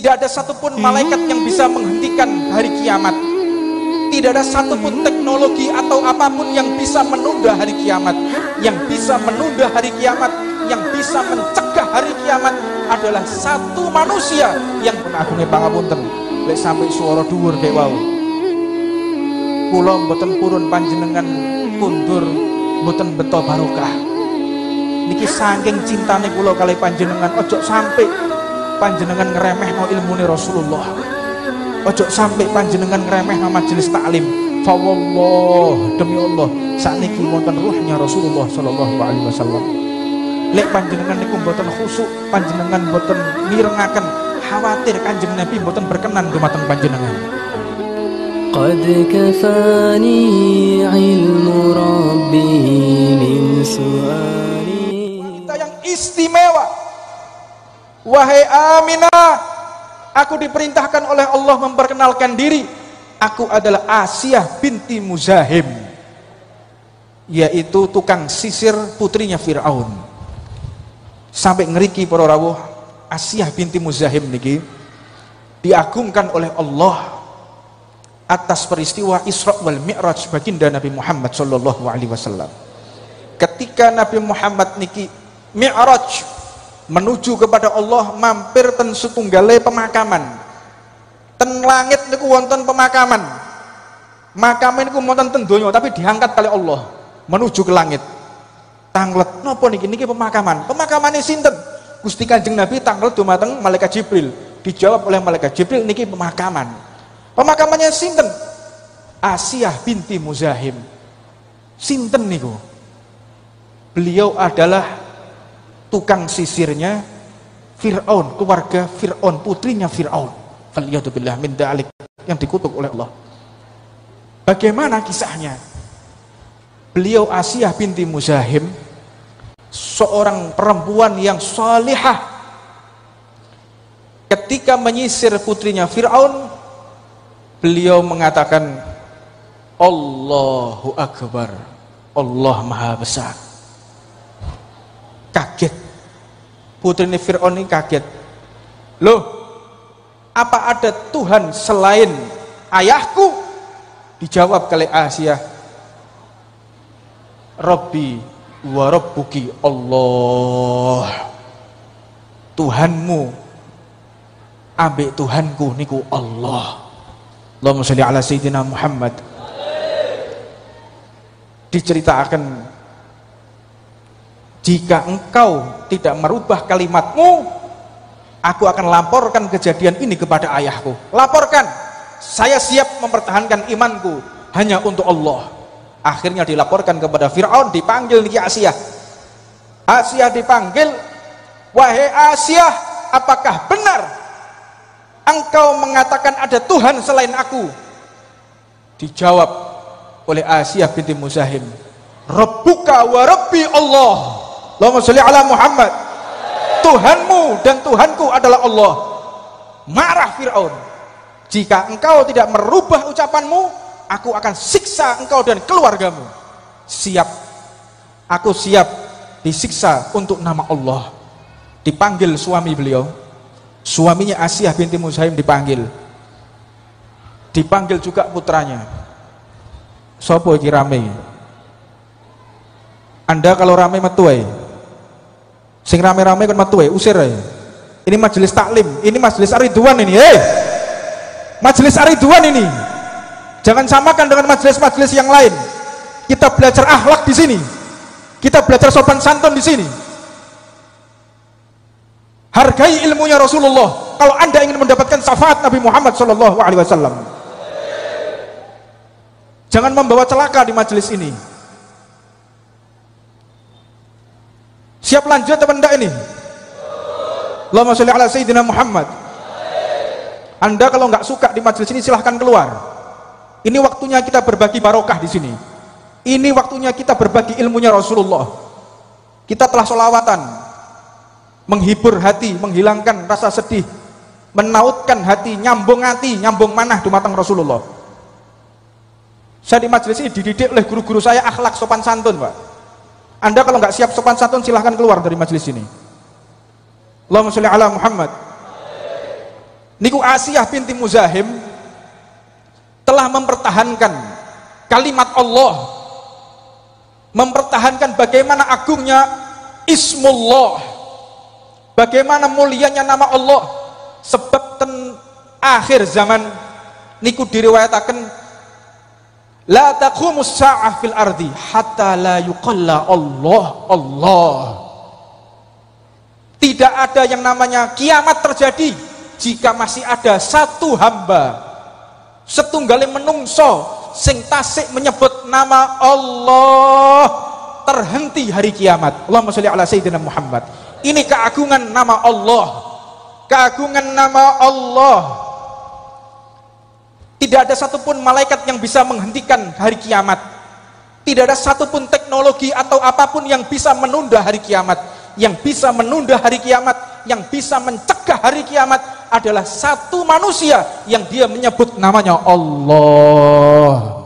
Tidak ada satupun malaikat yang bisa menghentikan hari kiamat. Tidak ada satupun teknologi atau apapun yang bisa menunda hari kiamat. Yang bisa menunda hari kiamat, yang bisa mencegah hari kiamat adalah satu manusia yang penagungnya pangapunten. Lek sampai suara dhuwur kayak wau. Kula mboten purun panjenengan kundur mboten beto barokah. Niki saking cintane kula kali panjenengan, ojo sampai panjenengan ngeremehno ilmune Rasulullah. Ojo sampai panjenengan ngeremehno majelis taklim. Fa wallah, demi Allah, sakniki wonten ruhnya Rasulullah sallallahu alaihi wasallam. Lek panjenengan niku mboten khusuk, panjenengan mboten mirengaken, khawatir Kanjeng Nabi mboten berkenan dumateng panjenengan. Qad kafani ilmu rabbi min su'ali. Wanita yang istimewa. Wahai Aminah, aku diperintahkan oleh Allah memperkenalkan diri. Aku adalah Asiyah binti Muzahim, yaitu tukang sisir putrinya Fir'aun. Sampai ngeriki para rawuh, Asiyah binti Muzahim niki diagungkan oleh Allah atas peristiwa Isra wal Mi'raj baginda Nabi Muhammad sallallahu alaihi wasallam. Ketika Nabi Muhammad niki Mi'raj menuju kepada Allah, mampir ten setunggale pemakaman. Ten langit niku wonten pemakaman. Makam niku wonten ten donya tapi diangkat kali Allah menuju ke langit. Tanglet napa niki? Niki pemakaman. Pemakamane sinten? Gusti Kanjeng Nabi tanglet dumateng malaikat Jibril. Dijawab oleh malaikat Jibril, niki pemakaman. Pemakamannya sinten? Asiyah binti Muzahim. Sinten niku? Beliau adalah tukang sisirnya Fir'aun, keluarga Fir'aun, putrinya Fir'aun. Faliyatubillah min da'alik, yang dikutuk oleh Allah. Bagaimana kisahnya? Beliau Asiyah binti Muzahim, seorang perempuan yang salihah. Ketika menyisir putrinya Fir'aun, beliau mengatakan, Allahu Akbar, Allah Maha Besar. Kaget, putrinya Fir'aun ini kaget. Loh, apa ada Tuhan selain ayahku? Dijawab oleh Asiyah, Rabbi wa Rabbuki Allah. Tuhanmu ambek Tuhanku niku Allah. Allahumma sholli ala sayyidina Muhammad. Diceritakan, jika engkau tidak merubah kalimatmu, aku akan laporkan kejadian ini kepada ayahku. Laporkan, saya siap mempertahankan imanku hanya untuk Allah. Akhirnya dilaporkan kepada Fir'aun, dipanggil niki Asiyah. Asiyah dipanggil, wahai Asiyah, apakah benar engkau mengatakan ada Tuhan selain aku? Dijawab oleh Asiyah binti Muzahim, Rabbuka wa Rabbi Allah. Allahumma sholli ala Muhammad. Tuhanmu dan Tuhanku adalah Allah. Marah Fir'aun, jika engkau tidak merubah ucapanmu, aku akan siksa engkau dan keluargamu. Siap, aku siap disiksa untuk nama Allah. Dipanggil suami beliau, suaminya Asiyah binti Muzahim dipanggil. Dipanggil juga putranya. Sopo iki rame? Anda kalau rame metu ae. Sing rame-rame kan metu ae, usir ae. Ini majelis taklim, ini majelis Ar-Ridwan ini. Majelis Ar-Ridwan ini. Jangan samakan dengan majelis-majelis yang lain. Kita belajar akhlak di sini. Kita belajar sopan santun di sini. Hargai ilmunya Rasulullah. Kalau Anda ingin mendapatkan syafaat Nabi Muhammad SAW, jangan membawa celaka di majelis ini. Siap lanjut atau enggak ini? Allahumma sholli ala sayyidina Muhammad. Anda kalau nggak suka di majelis ini silahkan keluar. Ini waktunya kita berbagi barokah di sini. Ini waktunya kita berbagi ilmunya Rasulullah. Kita telah sholawatan, menghibur hati, menghilangkan rasa sedih, menautkan hati, nyambung manah dumateng Rasulullah. Saya di majelis ini dididik oleh guru-guru saya akhlak sopan santun, Pak. Anda kalau nggak siap sopan santun silahkan keluar dari majelis ini. Allahumma sholli ala Muhammad. niku Asiyah binti Muzahim telah mempertahankan kalimat Allah, mempertahankan bagaimana agungnya Ismullah, bagaimana mulianya nama Allah. Sebab ten akhir zaman niku diriwayataken la taqumus sa'ah fil ardi hatta la yuqalla Allah Allah. Tidak ada yang namanya kiamat terjadi jika masih ada satu hamba setunggali menungso sing tasik menyebut nama Allah, terhenti hari kiamat. Allahumma sholli ala sayyidina Muhammad. Ini keagungan nama Allah, keagungan nama Allah. Tidak ada satupun malaikat yang bisa menghentikan hari kiamat. Tidak ada satupun teknologi atau apapun yang bisa menunda hari kiamat. Yang bisa menunda hari kiamat, yang bisa mencegah hari kiamat adalah satu manusia yang dia menyebut namanya Allah.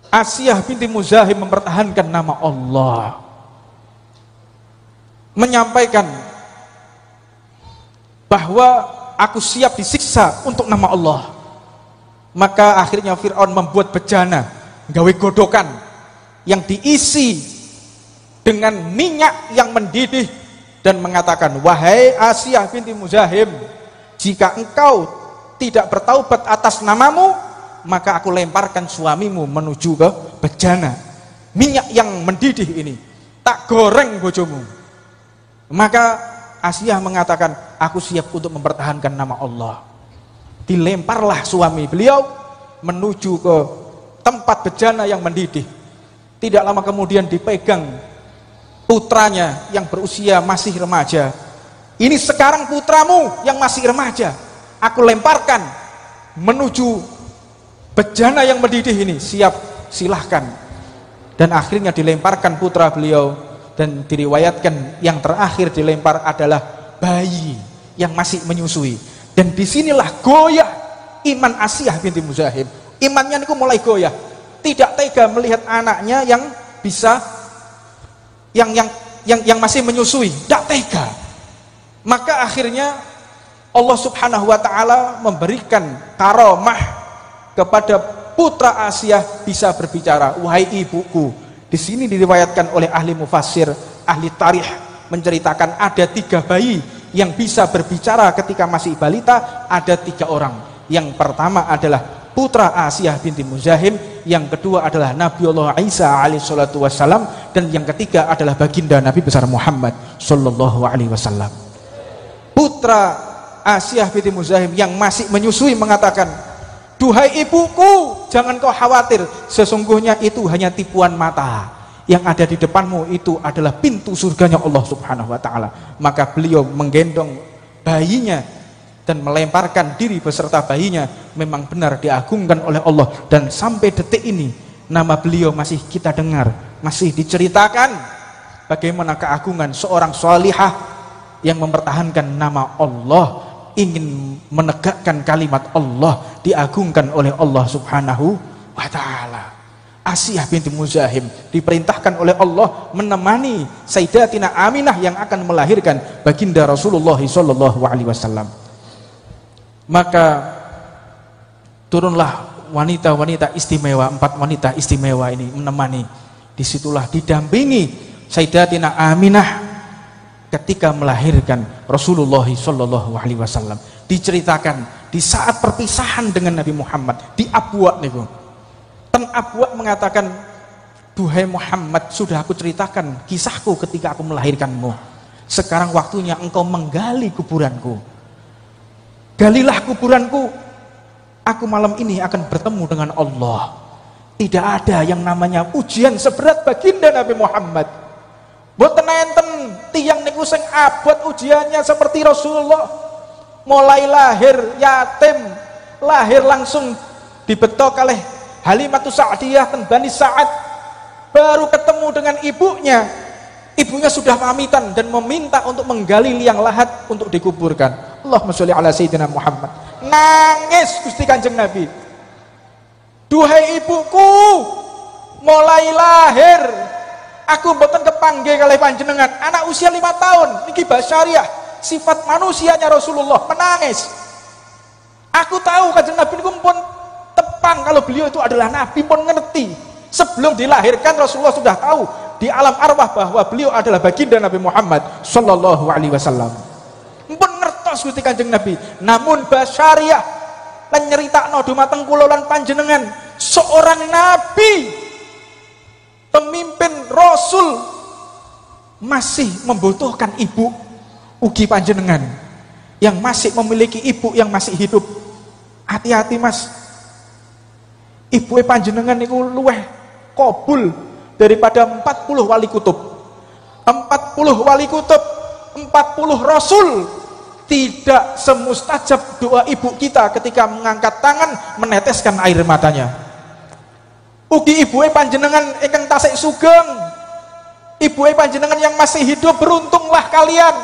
Asiyah binti Muzahim mempertahankan nama Allah, menyampaikan bahwa aku siap disiksa untuk nama Allah. Maka akhirnya Fir'aun membuat bejana, gawe godokan yang diisi dengan minyak yang mendidih dan mengatakan, wahai Asiyah binti Muzahim, jika engkau tidak bertaubat atas namamu, maka aku lemparkan suamimu menuju ke bejana. Minyak yang mendidih ini tak goreng bojomu. Maka Asiyah mengatakan, aku siap untuk mempertahankan nama Allah. Dilemparlah suami beliau menuju ke tempat bejana yang mendidih. Tidak lama kemudian dipegang putranya yang berusia masih remaja. Ini sekarang putramu yang masih remaja, aku lemparkan menuju bejana yang mendidih ini, siap, silahkan. Dan akhirnya dilemparkan putra beliau, dan diriwayatkan yang terakhir dilempar adalah bayi yang masih menyusui. Dan disinilah goyah iman Asiyah binti Muzahim. Imannya niku mulai goyah, tidak tega melihat anaknya yang bisa yang masih menyusui, tidak tega. Maka akhirnya Allah Subhanahu wa taala memberikan karomah kepada putra Asiyah bisa berbicara. Wahai ibuku. Di sini diriwayatkan oleh ahli mufassir, ahli tarikh menceritakan ada 3 bayi yang bisa berbicara ketika masih balita. Ada 3 orang. Yang pertama adalah putra Asiyah binti Muzahim, yang kedua adalah Nabiullah Isa alaihissalatu wassalam, dan yang ketiga adalah baginda Nabi besar Muhammad sallallahu alaihi wasallam. Putra Asiyah binti Muzahim yang masih menyusui mengatakan, duhai ibuku, jangan kau khawatir, sesungguhnya itu hanya tipuan mata. Yang ada di depanmu itu adalah pintu surganya Allah Subhanahu wa taala. Maka beliau menggendong bayinya dan melemparkan diri beserta bayinya. Memang benar diagungkan oleh Allah, dan sampai detik ini nama beliau masih kita dengar, masih diceritakan bagaimana keagungan seorang sholihah yang mempertahankan nama Allah, ingin menegakkan kalimat Allah, diagungkan oleh Allah Subhanahu wa taala. Asiyah binti Muzahim diperintahkan oleh Allah menemani Sayyidatina Aminah yang akan melahirkan baginda Rasulullah sallallahu alaihi wasallam. Maka turunlah wanita-wanita istimewa, 4 wanita istimewa ini menemani. Disitulah didampingi Sayyidatina Aminah ketika melahirkan Rasulullah sallallahu alaihi wasallam. Diceritakan di saat perpisahan dengan Nabi Muhammad di Abwa niku. Ten Abwa mengatakan, duhai Muhammad, sudah aku ceritakan kisahku ketika aku melahirkanmu. Sekarang waktunya engkau menggali kuburanku. Galilah kuburanku. Aku malam ini akan bertemu dengan Allah. Tidak ada yang namanya ujian seberat baginda Nabi Muhammad. Mboten enten tiyang niku sing abot ujiannya seperti Rasulullah. Mulai lahir yatim, lahir langsung dibetok oleh Halimatus Sa'diyah dan Bani Sa'ad. Baru ketemu dengan ibunya, ibunya sudah pamitan dan meminta untuk menggali liang lahat untuk dikuburkan. Allahumma sholli ala sayyidina Muhammad. Nangis Gusti Kanjeng Nabi. Duhai ibuku, mulai lahir aku mboten kepanggih kalih panjenengan, anak usia 5 tahun niki basyariah, sifat manusianya Rasulullah, menangis. Aku tahu kanjeng Nabi niku pun tepang kalau beliau itu adalah Nabi, pun ngerti. Sebelum dilahirkan Rasulullah sudah tahu di alam arwah bahwa beliau adalah baginda Nabi Muhammad sallallahu alaihi wasallam. Pun ngertos Gusti Kanjeng Nabi. Namun basyariah lan nyeritakno dumateng kula lan panjenengan, seorang nabi, pemimpin rasul masih membutuhkan ibu. Ugi panjenengan yang masih memiliki ibu yang masih hidup, hati-hati Mas. Ibu panjenengan niku luweh kabul daripada 40 wali kutub. 40 wali kutub, 40 rasul. Tidak semustajab doa ibu kita ketika mengangkat tangan meneteskan air matanya. Ugi ibu panjenengan ingkang tasik sugeng, ibu panjenengan yang masih hidup, beruntunglah kalian.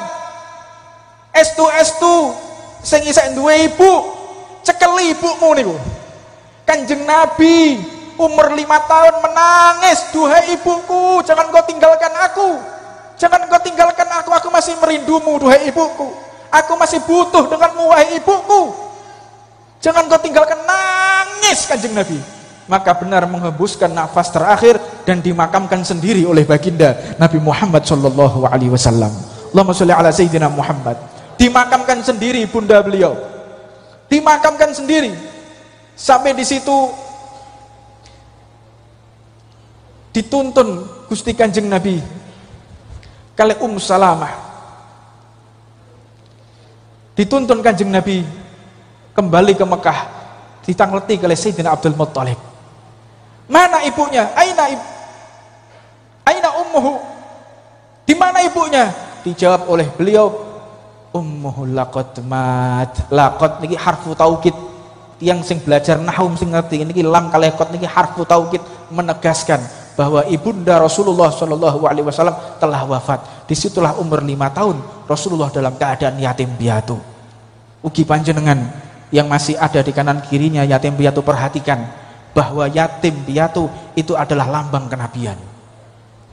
Estu sing isih duwe ibu, cekeli ibumu niku. Kanjeng Nabi umur 5 tahun menangis, duhai ibuku, jangan kau tinggalkan aku, jangan kau tinggalkan aku masih merindumu duhai ibuku, aku masih butuh denganmu wahai ibuku, jangan kau tinggalkan. Nangis Kanjeng Nabi, maka benar menghembuskan nafas terakhir dan dimakamkan sendiri oleh baginda Nabi Muhammad sallallahu alaihi wasallam. Allahumma sholli ala sayyidina Muhammad. Dimakamkan sendiri bunda beliau, dimakamkan sendiri. Sampai di situ dituntun Gusti Kanjeng Nabi kali Salamah, dituntun Kanjeng Nabi kembali ke Mekah, ditangleti oleh Sayyidina Abdul Muttalib. Mana ibunya? Aina ummuhu? Di mana ibunya? Dijawab oleh beliau, ummuhu laqad mat. Laqad niki harfu taukid. Yang sing belajar nahwu sing ngerti niki lam kalih qad niki harfu taukid, menegaskan bahwa ibunda Rasulullah Shallallahu alaihi wasallam telah wafat. Disitulah umur 5 tahun Rasulullah dalam keadaan yatim piatu. Ugi panjenengan yang masih ada di kanan kirinya yatim piatu, perhatikan bahwa yatim piatu itu adalah lambang kenabian.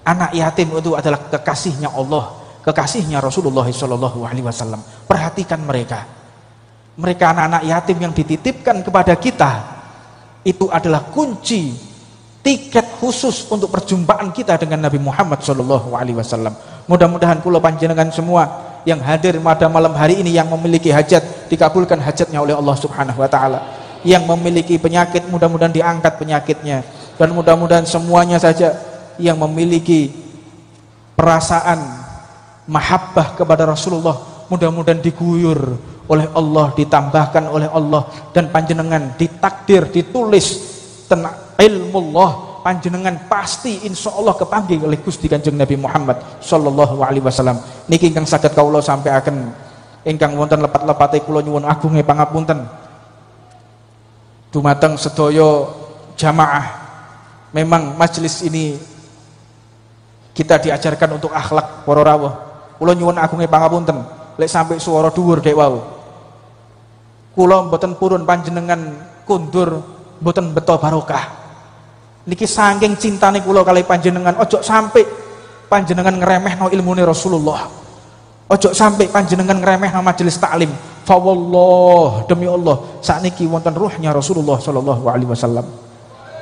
Anak yatim itu adalah kekasihnya Allah, kekasihnya Rasulullah Shallallahu alaihi wasallam. Perhatikan mereka anak-anak yatim yang dititipkan kepada kita, itu adalah kunci tiket khusus untuk perjumpaan kita dengan Nabi Muhammad Shallallahu alaihi wasallam. Mudah-mudahan kula panjenengan semua yang hadir pada malam hari ini yang memiliki hajat, dikabulkan hajatnya oleh Allah Subhanahu wa taala. Yang memiliki penyakit, mudah-mudahan diangkat penyakitnya, dan mudah-mudahan semuanya saja yang memiliki perasaan mahabbah kepada Rasulullah, mudah-mudahan diguyur oleh Allah, ditambahkan oleh Allah, dan panjenengan ditakdir, ditulis tentang ilmu Allah, panjenengan pasti insya Allah kepanggih oleh Gusti Kanjeng Nabi Muhammad sallallahu alaihi wasallam. Niki ingkang saged kawula sampaiaken, ingkang wonten lepat-lepate kula nyuwun agunge pangapunten dumateng sedaya jamaah. Memang majelis ini kita diajarkan untuk akhlak para rawuh. Kula nyuwun agunge pangapunten lek sampai suara dhuwur kayak wau. Kula mboten purun panjenengan kundur, mboten beto barokah. Niki saking cintane kula kali panjenengan, ojo sampai panjenengan ngeremehno ilmune Rasulullah. Ojo sampai panjenengan ngeremehno majelis taklim. Fa wallah, demi Allah, sakniki wonten ruhnya Rasulullah sallallahu alaihi wasallam.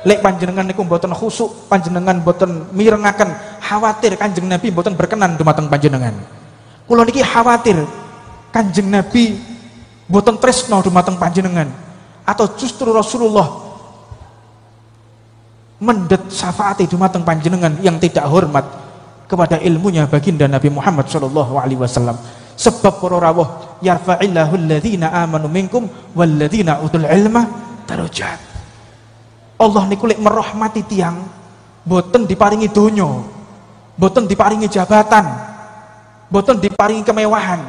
Lek panjenengan niku mboten khusuk, panjenengan mboten mirengaken, khawatir Kanjeng Nabi mboten berkenan dumateng panjenengan. Kula niki khawatir Kanjeng Nabi mboten tresno dumateng panjenengan, atau justru Rasulullah mendet syafaati dumateng panjenengan yang tidak hormat kepada ilmunya baginda Nabi Muhammad sallallahu alaihi wasallam. Sebab para rawuh, yarfa'illahu alladhina amanu minkum walladhina utul ilma darajat. Allah niku lek merahmati tiang mboten diparingi donya, mboten diparingi jabatan, mboten diparingi kemewahan,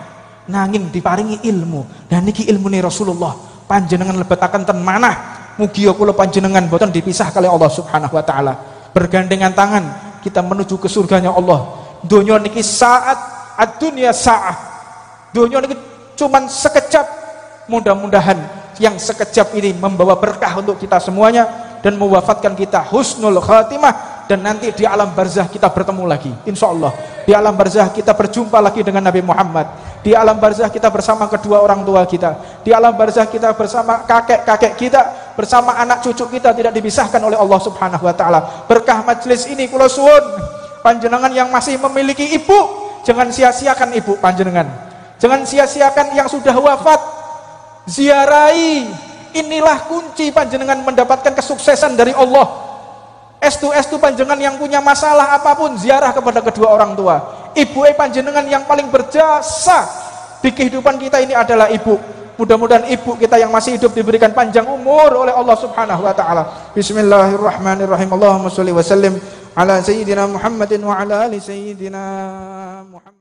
nanging diparingi ilmu. Dan niki ilmune Rasulullah, panjenengan lebetaken ten manah, mugi kula panjenengan boten dipisah kali Allah Subhanahu wa taala. Bergandengan tangan kita menuju ke surganya Allah. Donya niki saat, ad-dunya sa'ah. Donya niki cuman sekejap. Mudah-mudahan yang sekejap ini membawa berkah untuk kita semuanya dan mewafatkan kita husnul khatimah, dan nanti di alam barzah kita bertemu lagi insyaallah. Di alam barzah kita berjumpa lagi dengan Nabi Muhammad. Di Di alam barzah kita bersama kedua orang tua kita. Di alam barzah kita bersama kakek-kakek kita, bersama anak cucu kita, tidak dipisahkan oleh Allah Subhanahu wa taala. Berkah majelis ini kula suwun, panjenengan yang masih memiliki ibu, jangan sia-siakan ibu panjenengan. Jangan sia-siakan yang sudah wafat. Ziarahi. Inilah kunci panjenengan mendapatkan kesuksesan dari Allah. Estu panjenengan yang punya masalah apapun, ziarah kepada kedua orang tua. Ibu panjenengan yang paling berjasa di kehidupan kita ini adalah ibu. Mudah-mudahan ibu kita yang masih hidup diberikan panjang umur oleh Allah Subhanahu wa taala. Bismillahirrahmanirrahim. Allahumma shalli wa sallim ala sayyidina Muhammadin wa ala ali sayyidina Muhammad.